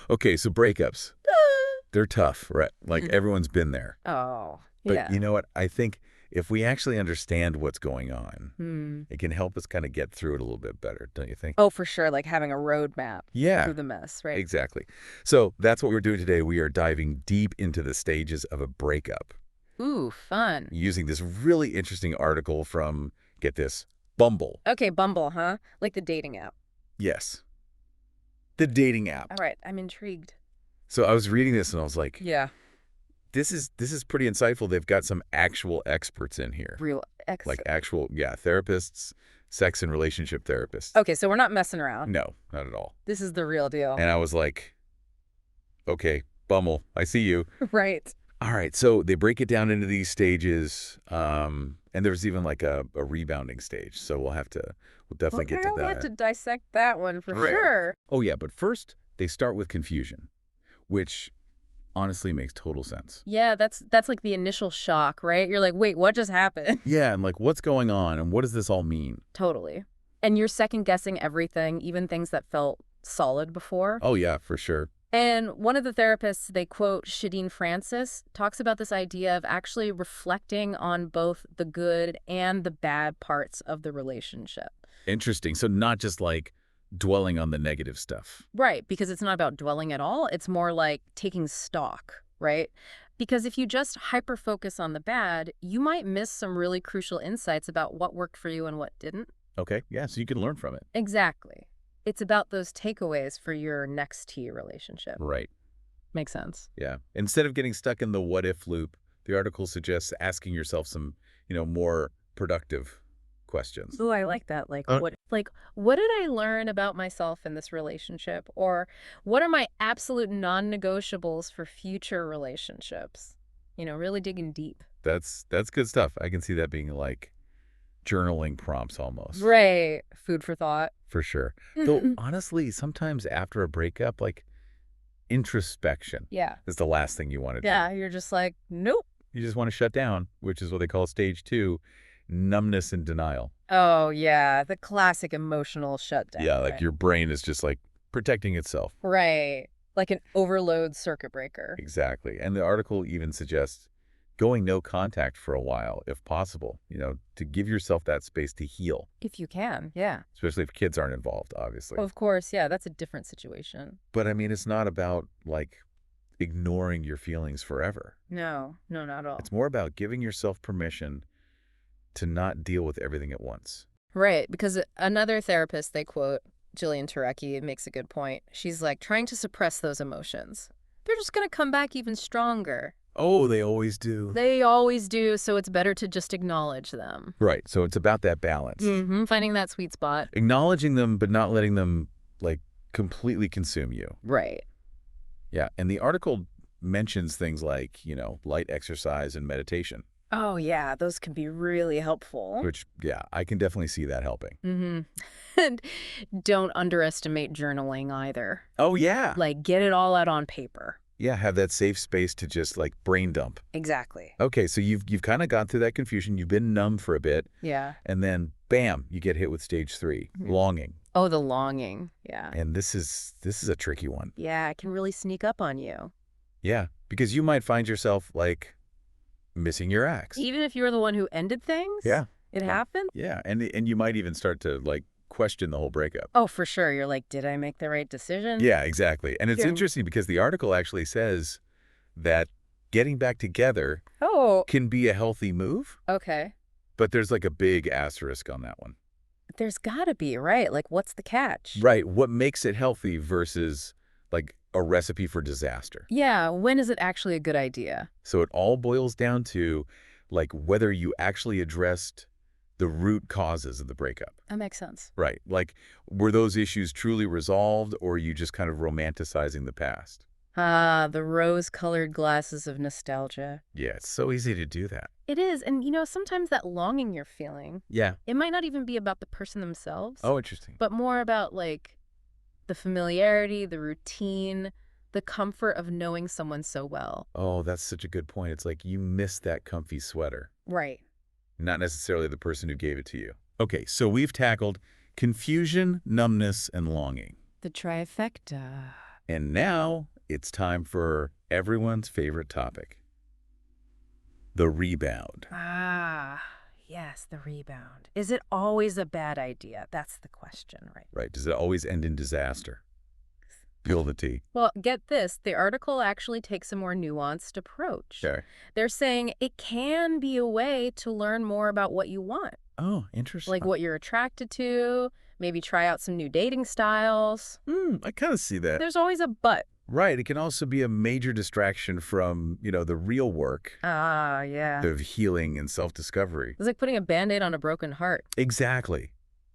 Okay, so breakups. They're tough, right? Like everyone's been there. Oh, But yeah. you know what? I think if we actually understand what's going on, Hmm. it can help us kind of get through it a little bit better, don't you think? Oh, for sure. Like having a roadmap Yeah, through the mess, right? exactly. So that's what we're doing today. We are diving deep into the stages of a breakup Ooh, fun. using this really interesting article from, get this, Bumble. Okay, Bumble, huh? Like the dating app. Yes, the dating app. All right, I'm intrigued. So I was reading this and I was like, Yeah. this is pretty insightful. They've got some actual experts in here. Real X. Like actual, yeah, therapists, sex and relationship therapists. Okay, so we're not messing around. No, not at all. This is the real deal. And I was like, okay, Bumble, I see you. Right. All right, so they break it down into these stages, and there's even like a rebounding stage. So we'll definitely Okay, get to I'll have that. to dissect that one for Right. sure. Oh yeah, but first they start with confusion, which honestly makes total sense. Yeah, that's like the initial shock, right? You're like, wait, what just happened? Yeah, and like what's going on and what does this all mean? Totally. And you're second guessing everything, even things that felt solid before. Oh yeah, for sure. And one of the therapists, they quote Shadeen Francis, talks about this idea of actually reflecting on both the good and the bad parts of the relationship. Interesting. So not just like dwelling on the negative stuff. Right, because it's not about dwelling at all. It's more like taking stock, right? Because if you just hyper-focus on the bad, you might miss some really crucial insights about what worked for you and what didn't. Okay, yeah, so you can learn from it. Exactly. It's about those takeaways for your next T relationship. Right. Makes sense. Yeah. Instead of getting stuck in the what if loop, the article suggests asking yourself some, more productive questions. Ooh, I like that. Uh, What did I learn about myself in this relationship? Or what are my absolute non-negotiables for future relationships? Really digging deep. that's good stuff. I can see that being like journaling prompts almost. Right. Food for thought. For sure. Though honestly, sometimes after a breakup, like introspection Yeah. is the last thing you want to do. Yeah, you're just like, nope. You just want to shut down, which is what they call stage 2, numbness and denial. Oh, yeah, the classic emotional shutdown. Yeah, like right? your brain is just like protecting itself. Right. Like an overload circuit breaker. Exactly. And the article even suggests going no contact for a while, if possible, to give yourself that space to heal, If you can, yeah. especially if kids aren't involved, obviously. Of course, yeah, that's a different situation. But I mean, it's not about like ignoring your feelings forever. No, no, not at all. It's more about giving yourself permission to not deal with everything at once. Right, because another therapist they quote, Jillian Turecki, makes a good point. She's like, trying to suppress those emotions. They're just going to come back even stronger. Oh, they always do. They always do, so it's better to just acknowledge them. Right. So it's about that balance. Finding that sweet spot. Acknowledging them, but not letting them like completely consume you. Right. Yeah. And the article mentions things like, light exercise and meditation, Oh, yeah, those can be really helpful. which, yeah, I can definitely see that helping. And don't underestimate journaling either. Oh, yeah. Like, get it all out on paper. Yeah. Have that safe space to just like brain dump. Exactly. Okay. So you've kind of gone through that confusion. You've been numb for a bit. Yeah. And then, bam, you get hit with stage 3, longing. Oh, the longing. Yeah. And this is a tricky one. Yeah, it can really sneak up on you. Yeah. Because you might find yourself like missing your ex. Even if you're the one who ended things? Yeah. It happened? Yeah. And you might even start to like question the whole breakup. Oh, for sure. You're like, did I make the right decision? Yeah, exactly. And it's Yeah. interesting because the article actually says that getting back together Oh, can be a healthy move, okay. but there's like a big asterisk on that one. There's gotta be, right? Like, what's the catch? Right. What makes it healthy versus like a recipe for disaster? Yeah, when is it actually a good idea? So it all boils down to like whether you actually addressed the root causes of the breakup. That makes sense. Right. Like, were those issues truly resolved, or are you just kind of romanticizing the past? Ah, the rose-colored glasses of nostalgia. Yeah, it's so easy to do that. It is, and sometimes that longing you're feeling, Yeah. it might not even be about the person themselves, Oh, interesting. but more about, like, the familiarity, the routine, the comfort of knowing someone so well. Oh, that's such a good point. It's like you miss that comfy sweater, Right. not necessarily the person who gave it to you. Okay, so we've tackled confusion, numbness, and longing. The trifecta. And now it's time for everyone's favorite topic, the rebound. Ah, yes, the rebound. Is it always a bad idea? That's the question, right? Right? Does it always end in disaster? Spill the tea. Well, get this. The article actually takes a more nuanced approach. Okay. They're saying it can be a way to learn more about what you want, Oh, interesting. like what you're attracted to, maybe try out some new dating styles. I kind of see that. There's always a but. Right. It can also be a major distraction from, the real work Ah, yeah. of healing and self-discovery. It's like putting a Band-Aid on a broken heart. Exactly.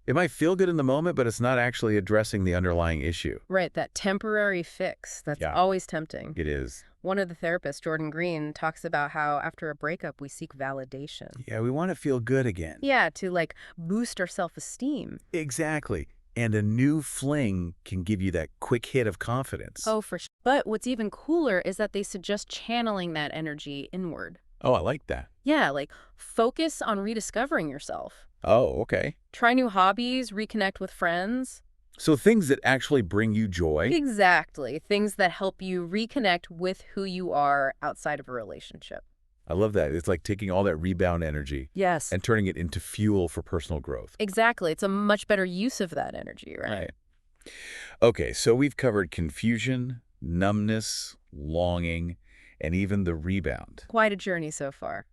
It might feel good in the moment, but it's not actually addressing the underlying issue. Right, that temporary fix. That's Yeah. always tempting. It is. One of the therapists, Jordan Green, talks about how after a breakup, we seek validation. Yeah, we want to feel good again. Yeah, to like boost our self-esteem. Exactly. And a new fling can give you that quick hit of confidence. Oh, for sure. But what's even cooler is that they suggest channeling that energy inward. Oh, I like that. Yeah, like focus on rediscovering yourself. Oh, okay. Try new hobbies, reconnect with friends. So things that actually bring you joy. Exactly. Things that help you reconnect with who you are outside of a relationship. I love that. It's like taking all that rebound energy Yes. and turning it into fuel for personal growth. Exactly. It's a much better use of that energy, right? Right. Okay, so we've covered confusion, numbness, longing, and even the rebound, Quite a journey so far.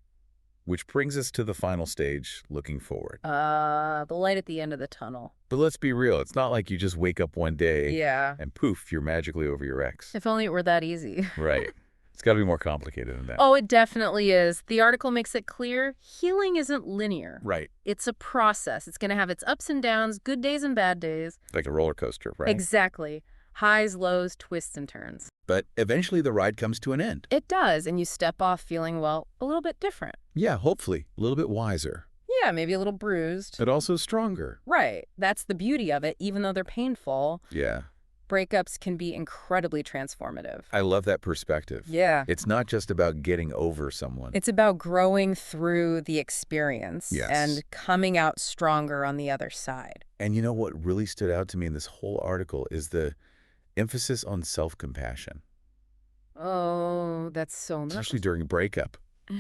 which brings us to the final stage, looking forward. The light at the end of the tunnel. But let's be real. It's not like you just wake up one day Yeah. and poof, you're magically over your ex. If only it were that easy. Right. It's got to be more complicated than that. Oh, it definitely is. The article makes it clear healing isn't linear. Right. It's a process. It's going to have its ups and downs, good days and bad days. Like a roller coaster, right? Exactly. Highs, lows, twists, and turns. But eventually the ride comes to an end. It does, and you step off feeling, well, a little bit different. Yeah, hopefully. A little bit wiser. Yeah, maybe a little bruised. But also stronger. Right. That's the beauty of it. Even though they're painful, Yeah. breakups can be incredibly transformative. I love that perspective. Yeah. It's not just about getting over someone. It's about growing through the experience Yes. and coming out stronger on the other side. And you know what really stood out to me in this whole article is the emphasis on self-compassion, Oh, that's so nice. especially during breakup,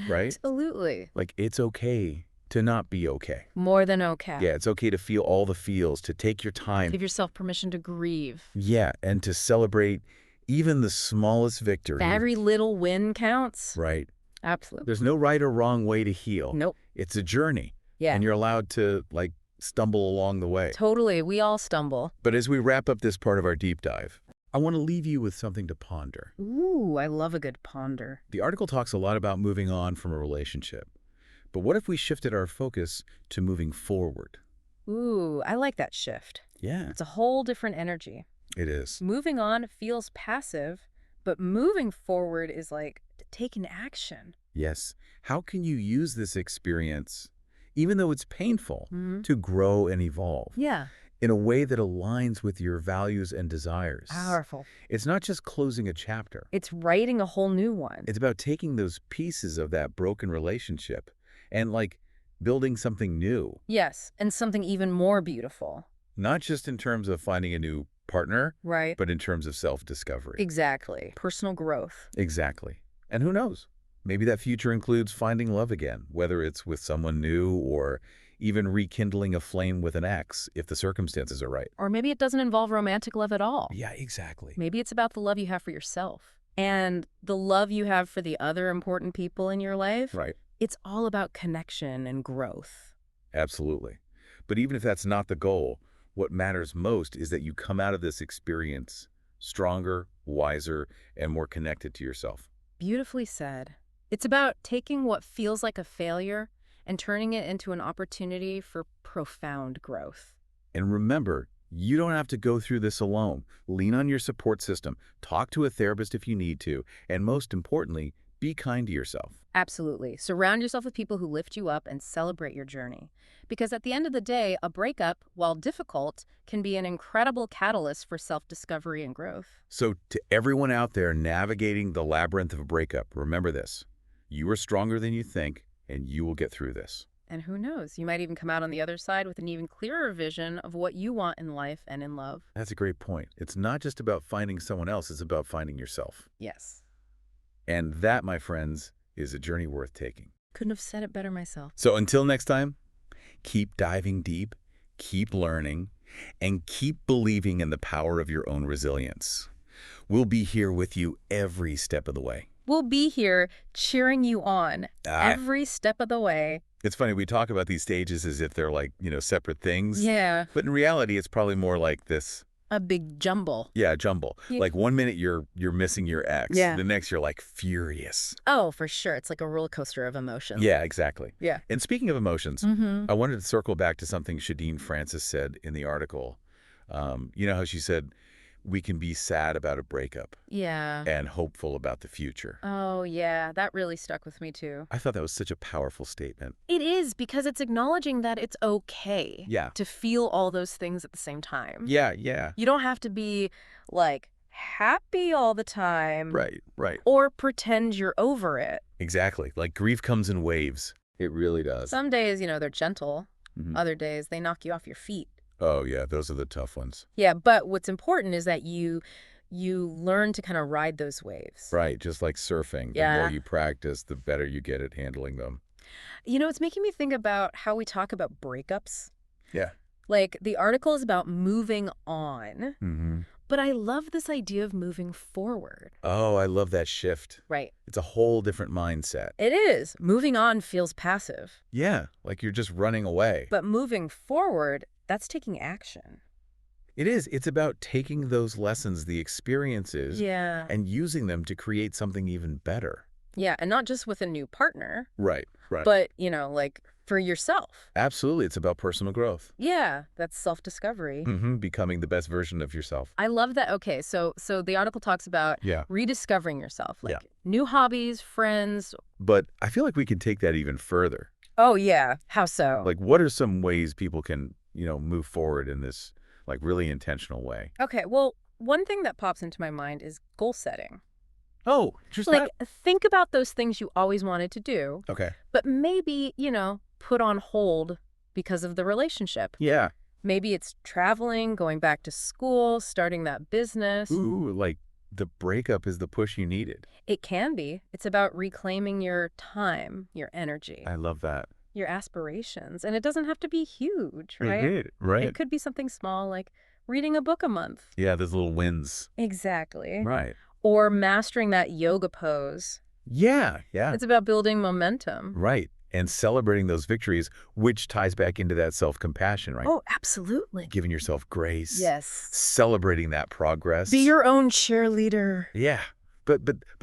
right? Absolutely. Like, it's okay to not be okay. More than okay. Yeah, it's okay to feel all the feels, to take your time. Give yourself permission to grieve. Yeah, and to celebrate even the smallest victory. Every little win counts. Right. Absolutely. There's no right or wrong way to heal. Nope. It's a journey. Yeah. And you're allowed to, stumble along the way. Totally. We all stumble. But as we wrap up this part of our deep dive, I want to leave you with something to ponder. Ooh, I love a good ponder. The article talks a lot about moving on from a relationship. But what if we shifted our focus to moving forward? Ooh, I like that shift. Yeah, It's a whole different energy. it is. Moving on feels passive, but moving forward is like taking action. Yes. How can you use this experience, even though it's painful, Mhm. to grow and evolve Yeah. in a way that aligns with your values and desires? Powerful. It's not just closing a chapter. It's writing a whole new one. It's about taking those pieces of that broken relationship and, building something new, Yes, and something even more beautiful. not just in terms of finding a new partner, Right. but in terms of self-discovery. Exactly. Personal growth. Exactly. And who knows? Maybe that future includes finding love again, whether it's with someone new or even rekindling a flame with an ex if the circumstances are right. Or maybe it doesn't involve romantic love at all. Yeah, exactly. Maybe it's about the love you have for yourself and the love you have for the other important people in your life. Right. It's all about connection and growth. Absolutely. But even if that's not the goal, what matters most is that you come out of this experience stronger, wiser, and more connected to yourself. Beautifully said. It's about taking what feels like a failure and turning it into an opportunity for profound growth. And remember, you don't have to go through this alone. Lean on your support system. Talk to a therapist if you need to. And most importantly, be kind to yourself. Absolutely. Surround yourself with people who lift you up and celebrate your journey. Because at the end of the day, a breakup, while difficult, can be an incredible catalyst for self-discovery and growth. So to everyone out there navigating the labyrinth of a breakup, remember this. You are stronger than you think, and you will get through this. And who knows, you might even come out on the other side with an even clearer vision of what you want in life and in love. That's a great point. It's not just about finding someone else, it's about finding yourself. Yes. And that, my friends, is a journey worth taking. Couldn't have said it better myself. So until next time, keep diving deep, keep learning, and keep believing in the power of your own resilience. We'll be here with you every step of the way. We'll be here cheering you on every step of the way. It's funny, we talk about these stages as if they're like, separate things. Yeah. But in reality, it's probably more like this. A big jumble. Yeah, jumble. Yeah. Like 1 minute you're missing your ex. Yeah. The next you're like furious. Oh, for sure. It's like a roller coaster of emotions. Yeah, exactly. Yeah. And speaking of emotions, Mm-hmm. I wanted to circle back to something Shadeen Francis said in the article. You know how she said, we can be sad about a breakup Yeah. and hopeful about the future. Oh, yeah. That really stuck with me, too. I thought that was such a powerful statement. It is, because it's acknowledging that it's okay Yeah. to feel all those things at the same time. Yeah, yeah. You don't have to be, like, happy all the time. Right, right. Or pretend you're over it. Exactly. Like grief comes in waves. It really does. Some days, they're gentle. Mhm. Other days, they knock you off your feet. Oh, yeah, those are the tough ones. Yeah, but what's important is that you learn to kind of ride those waves. Right, just like surfing. The Yeah. more you practice, the better you get at handling them. It's making me think about how we talk about breakups. Yeah. Like, the article is about moving on, Mm-hmm. but I love this idea of moving forward. Oh, I love that shift. Right. It's a whole different mindset. It is. Moving on feels passive, Yeah, like you're just running away. but moving forward, that's taking action. It is. It's about taking those lessons, the experiences, Yeah. and using them to create something even better. Yeah, and not just with a new partner, Right, right. but, like for yourself. Absolutely, it's about personal growth. Yeah, that's self-discovery. Mm-hmm. Becoming the best version of yourself. I love that. Okay, so the article talks about Yeah. rediscovering yourself, like Yeah. new hobbies, friends. But I feel like we can take that even further. Oh, yeah. How so? Like, what are some ways people can, move forward in this, like, really intentional way? Okay, well, one thing that pops into my mind is goal setting. Oh, just Like, think about those things you always wanted to do, Okay. but maybe, put on hold because of the relationship. Yeah. Maybe it's traveling, going back to school, starting that business. Ooh, like the breakup is the push you needed. It can be. It's about reclaiming your time, your energy, I love that. your aspirations. And it doesn't have to be huge, right? Right. It could be something small, like reading a book a month. Yeah, there's little wins. Exactly. Right. Or mastering that yoga pose. Yeah, yeah. It's about building momentum. Right. And celebrating those victories, which ties back into that self-compassion, right? Oh, absolutely. Giving yourself grace. Yes. Celebrating that progress. Be your own cheerleader. Yeah. But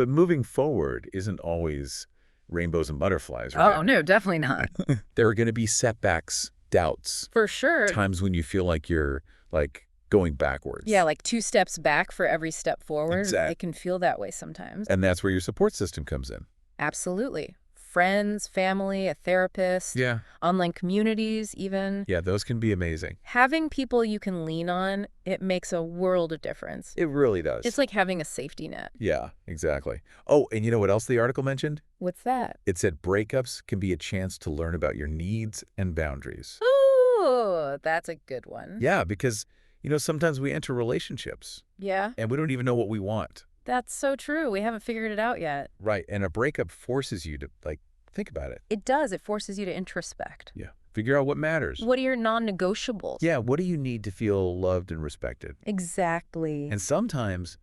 moving forward isn't always rainbows and butterflies, right? Oh, no, definitely not. There are going to be setbacks, doubts, For sure. times when you feel like you're like going backwards. Yeah, like 2 steps back for every step forward. Exact- It can feel that way sometimes. And that's where your support system comes in. Absolutely. Friends, family, a therapist, Yeah. online communities even. Yeah, those can be amazing. Having people you can lean on, it makes a world of difference. It really does. It's like having a safety net. Yeah, exactly. Oh, and you know what else the article mentioned? What's that? It said breakups can be a chance to learn about your needs and boundaries. Ooh, that's a good one. Yeah, because, sometimes we enter relationships Yeah, and we don't even know what we want. that's so true. We haven't figured it out yet. Right. And a breakup forces you to, think about it. It does. It forces you to introspect. Yeah. Figure out what matters. What are your non-negotiables? Yeah, what do you need to feel loved and respected? Exactly. And sometimes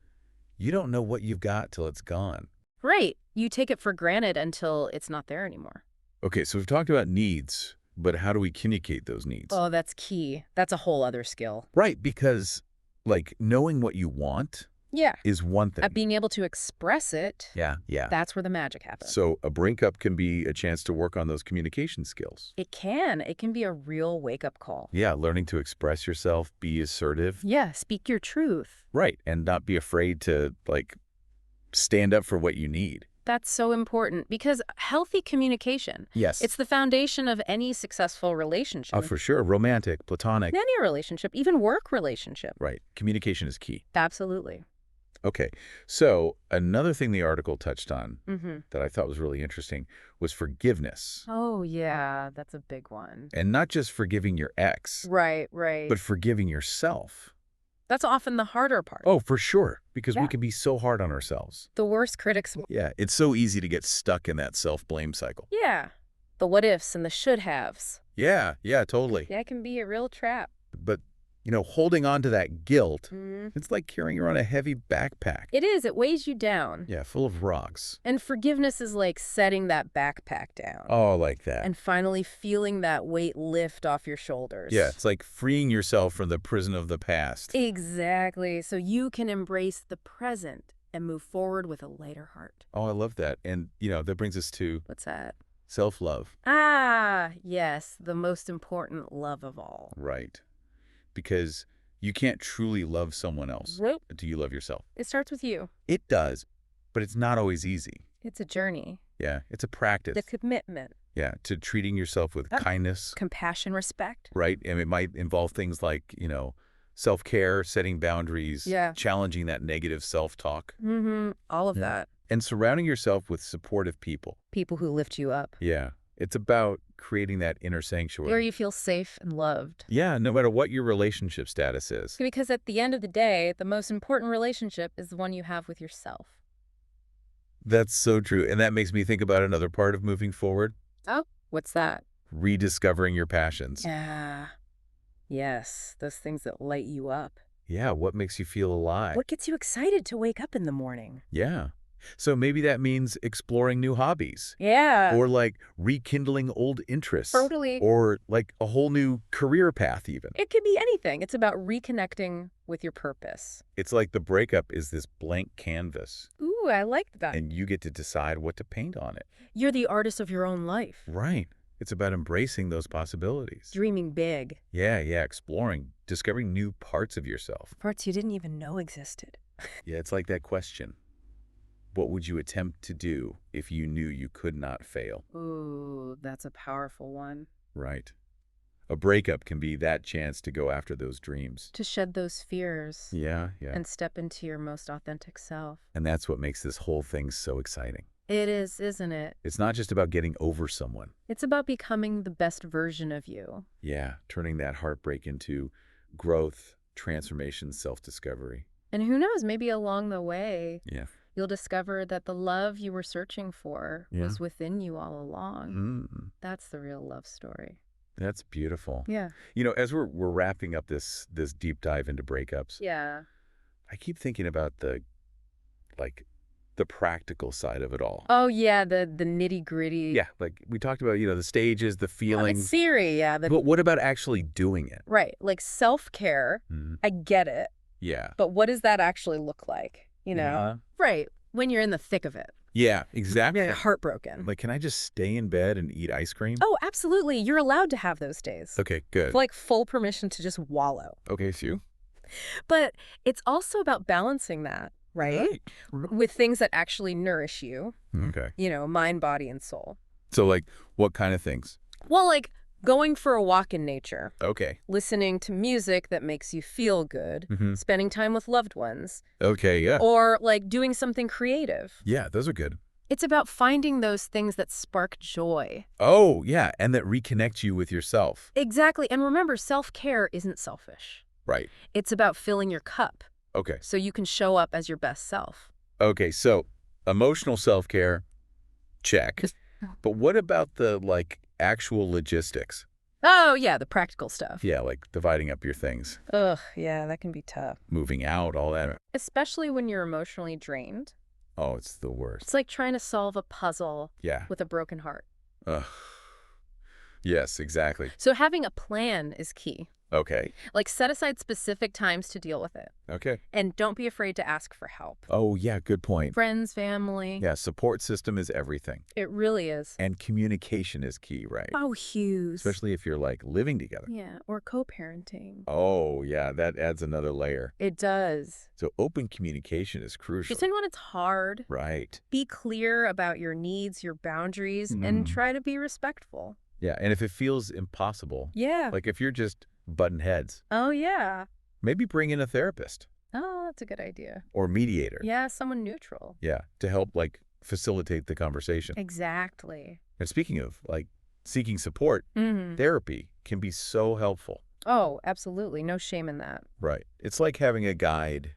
you don't know what you've got till it's gone. Right. You take it for granted until it's not there anymore. Okay, so we've talked about needs, but how do we communicate those needs? Oh, that's key. That's a whole other skill. Right, because, knowing what you want Yeah. is one thing. At being able to express it, Yeah, yeah. that's where the magic happens. So a breakup can be a chance to work on those communication skills. It can. It can be a real wake-up call. Yeah, learning to express yourself, be assertive. Yeah, speak your truth. Right, and not be afraid to, stand up for what you need. That's so important because healthy communication, Yes. it's the foundation of any successful relationship. Oh, for sure. Romantic, platonic. Any relationship, even work relationship. Right. Communication is key. Absolutely. Okay, so another thing the article touched on Mm-hmm. that I thought was really interesting was forgiveness. Oh, yeah, that's a big one. And not just forgiving your ex, Right, right. but forgiving yourself. That's often the harder part. Oh, for sure, because we Yeah. can be so hard on ourselves. The worst critics. Yeah, it's so easy to get stuck in that self-blame cycle. Yeah. The what ifs and the should haves. Yeah, yeah, totally. That can be a real trap. But, holding on to that guilt, Mm. it's like carrying around a heavy backpack. It is. It weighs you down. Yeah, full of rocks. And forgiveness is like setting that backpack down. Oh, like that. And finally feeling that weight lift off your shoulders. Yeah, it's like freeing yourself from the prison of the past. Exactly. So you can embrace the present and move forward with a lighter heart. Oh, I love that. And, that brings us to What's that? self-love. Ah, yes, the most important love of all. Right. Because you can't truly love someone else Nope. until you love yourself. It starts with you. It does, but it's not always easy. It's a journey. Yeah, it's a practice. The commitment, Yeah, to treating yourself with kindness, compassion, respect. right? And it might involve things like, self-care, setting boundaries, Yeah. challenging that negative self-talk, Mm-hmm. All of Yeah. that. and surrounding yourself with supportive people. People who lift you up. Yeah, it's about creating that inner Where sanctuary. you feel safe and loved. Yeah, no matter what your relationship status is. Because at the end of the day, the most important relationship is the one you have with yourself. That's so true. And that makes me think about another part of moving forward, Oh, what's that? rediscovering your passions. Yeah. Yes, those things that light you up. Yeah, what makes you feel alive? What gets you excited to wake up in the morning? Yeah. So maybe that means exploring new hobbies Yeah. or like rekindling old interests Totally. or like a whole new career path even. It could be anything. It's about reconnecting with your purpose. It's like the breakup is this blank canvas Ooh, I like that. and you get to decide what to paint on it. You're the artist of your own life. Right. It's about embracing those possibilities. Dreaming big. Yeah, exploring, discovering new parts of yourself. Parts you didn't even know existed. Yeah, it's like that question. What would you attempt to do if you knew you could not fail? Ooh, that's a powerful one. Right. A breakup can be that chance to go after those dreams. To shed those fears Yeah. and step into your most authentic self. And that's what makes this whole thing so exciting. It is, isn't it? It's not just about getting over someone. It's about becoming the best version of you. Yeah, turning that heartbreak into growth, transformation, self-discovery. And who knows, maybe along the way, Yeah. you'll discover that the love you were searching for Yeah. was within you all along. Mm, That's the real love story. that's beautiful. Yeah. As we're wrapping up this deep dive into breakups, Yeah. I keep thinking about the practical side of it all. Oh, yeah, the nitty gritty. Yeah, like we talked about, the stages, the Oh, it's feelings. theory, yeah. But what about actually doing it? Right, like self-care, Mhm. I get it, Yeah. but what does that actually look like, you know? Yeah. Right, when you're in the thick of it. Yeah, exactly. You're heartbroken. Like, can I just stay in bed and eat ice cream? Oh, absolutely, you're allowed to have those days. Okay, good. Like full permission to just wallow. Okay, so you? But it's also about balancing that, right? With things that actually nourish you, Okay. mind, body, and soul. So, like, what kind of things? Well, like going for a walk in nature, Okay. listening to music that makes you feel good, Mhm. spending time with loved ones, Okay, yeah. or like doing something creative. Yeah, those are good. It's about finding those things that spark joy. Oh, yeah, and that reconnect you with yourself. Exactly. And remember, self-care isn't selfish. Right. It's about filling your cup Okay. so you can show up as your best self. Okay, so emotional self-care, check. But what about the, actual logistics? Oh, yeah, the practical stuff. Yeah, like dividing up your things, Ugh, yeah, that can be tough. moving out, all that. Especially when you're emotionally drained. Oh, it's the worst. It's like trying to solve a puzzle Yeah. with a broken heart. Ugh. Yes, exactly. So having a plan is key. Okay. Like set aside specific times to deal with it. Okay. And don't be afraid to ask for help. Oh, yeah, good point. Friends, family. Yeah, support system is everything. It really is. And communication is key, right? Oh, huge. Especially if you're, living together. Yeah, or co-parenting. Oh, yeah, that adds another layer. It does. So open communication is crucial. Just when it's hard, Right. be clear about your needs, your boundaries, and try to be respectful. Yeah, and if it feels impossible, Yeah. like if you're just butting heads, Oh, yeah. maybe bring in a therapist. Oh, that's a good idea. or mediator. Yeah, someone neutral. Yeah, to help like facilitate the conversation. Exactly. And speaking of like seeking support, Hmm. therapy can be so helpful. Oh, absolutely. No shame in that. Right. It's like having a guide.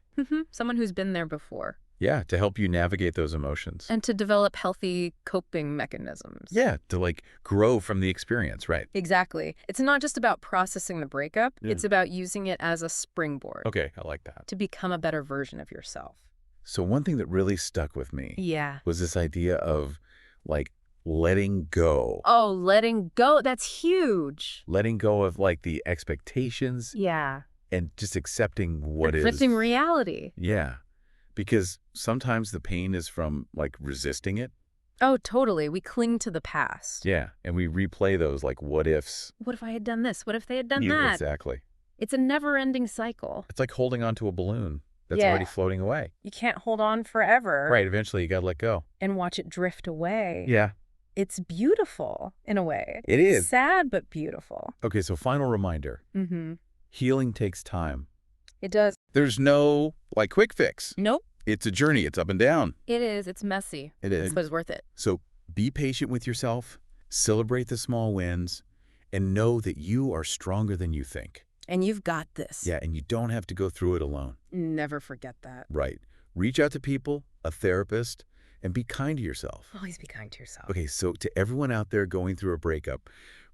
Someone who's been there before. Yeah, to help you navigate those emotions. And to develop healthy coping mechanisms. Yeah, to like grow from the experience, right? Exactly. It's not just about processing the breakup. Yeah. It's about using it as a springboard Okay, I like that. to become a better version of yourself. So one thing that really stuck with me Yeah. was this idea of like letting go. Oh, letting go. That's huge. Letting go of like the expectations Yeah. and just accepting what is. Accepting reality. Yeah. Because sometimes the pain is from like resisting it. Oh, totally. We cling to the past. Yeah. And we replay those like what ifs. What if I had done this? What if they had done Yeah, that? exactly. It's a never-ending cycle. It's like holding onto a balloon that's Yeah. already floating away. You can't hold on forever. Right. Eventually you got to let go. And watch it drift away. Yeah. It's beautiful in a way. It is. Sad, but beautiful. Okay. So final reminder, Mm-hmm. healing takes time. It does. There's no like quick fix. Nope. It's a journey. It's up and down. It is. It's messy. It is. But it's worth it. So be patient with yourself, celebrate the small wins, and know that you are stronger than you think. And you've got this. Yeah, and you don't have to go through it alone. Never forget that. Right. Reach out to people, a therapist, and be kind to yourself. Always be kind to yourself. Okay, so to everyone out there going through a breakup,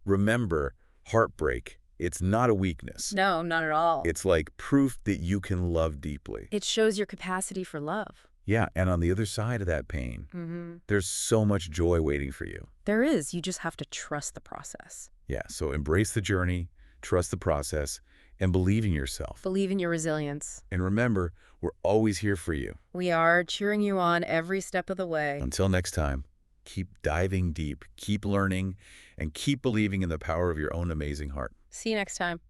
remember, heartbreak, it's not a weakness. No, not at all. It's like proof that you can love deeply. It shows your capacity for love. Yeah, and on the other side of that pain, Mm-hmm. there's so much joy waiting for you. There is. You just have to trust the process. Yeah, so embrace the journey, trust the process, and believe in yourself. Believe in your resilience. And remember, we're always here for you. We are cheering you on every step of the way. Until next time, keep diving deep, keep learning, and keep believing in the power of your own amazing heart. See you next time.